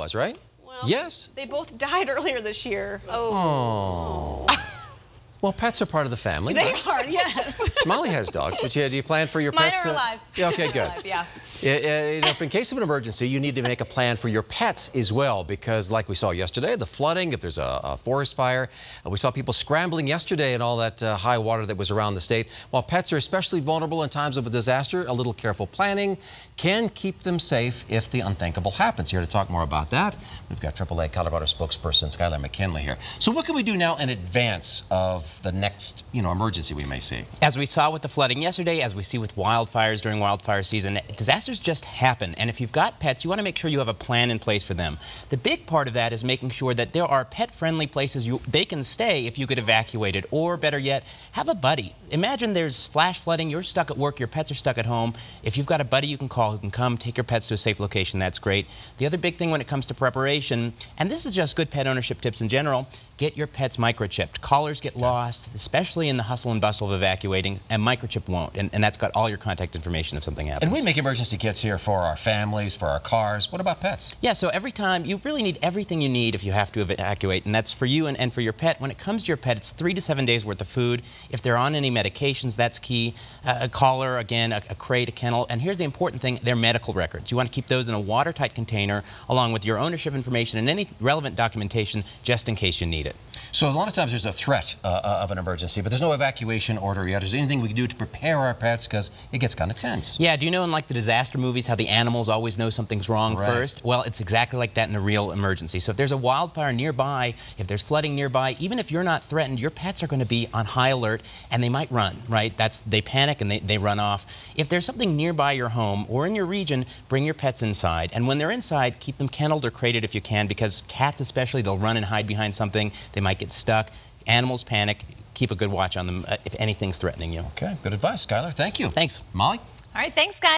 was, right? Well, yes. They both died earlier this year. Oh. Well, pets are part of the family. They are, yes. Molly has dogs, but do you plan for your pets? Mine are alive. Yeah, okay, good. Alive, yeah. If in case of an emergency, you need to make a plan for your pets as well, because like we saw yesterday, the flooding, if there's a forest fire, we saw people scrambling yesterday and all that high water that was around the state. While pets are especially vulnerable in times of a disaster, a little careful planning can keep them safe if the unthinkable happens. Here to talk more about that, we've got AAA Colorado spokesperson Skylar McKinley here. So what can we do now in advance of the next, emergency we may see? As we saw with the flooding yesterday, as we see with wildfires during wildfire season, disasters just happen. And if you've got pets, you want to make sure you have a plan in place for them. The big part of that is making sure that there are pet-friendly places they can stay if you get evacuated, or better yet, have a buddy. Imagine there's flash flooding, you're stuck at work, your pets are stuck at home. If you've got a buddy you can call who can come take your pets to a safe location, that's great. The other big thing when it comes to preparation, and this is just good pet ownership tips in general, get your pets microchipped. Collars get lost, especially in the hustle and bustle of evacuating, and microchip won't. And that's got all your contact information if something happens. And we make emergency kits here for our families, for our cars. What about pets? Yeah, so every time, you really need everything you need if you have to evacuate, and that's for you and for your pet. When it comes to your pet, it's 3 to 7 days worth of food. If they're on any medications, that's key. A collar, again, a crate, a kennel. And here's the important thing, their medical records. You want to keep those in a watertight container, along with your ownership information and any relevant documentation, just in case you need it. So a lot of times there's a threat of an emergency, but there's no evacuation order yet. Is there anything we can do to prepare our pets, because it gets kind of tense? Yeah, do you know in like the disaster movies how the animals always know something's wrong right. first? Well, it's exactly like that in a real emergency. So if there's a wildfire nearby, if there's flooding nearby, even if you're not threatened, your pets are going to be on high alert and they might run, right? They panic and they run off. If there's something nearby your home or in your region, bring your pets inside. And when they're inside, keep them kenneled or crated if you can, because cats especially, they'll run and hide behind something. They might get stuck. Animals panic. Keep a good watch on them if anything's threatening you. Okay, good advice, Skylar. Thank you. Thanks. Molly? All right, thanks, guys.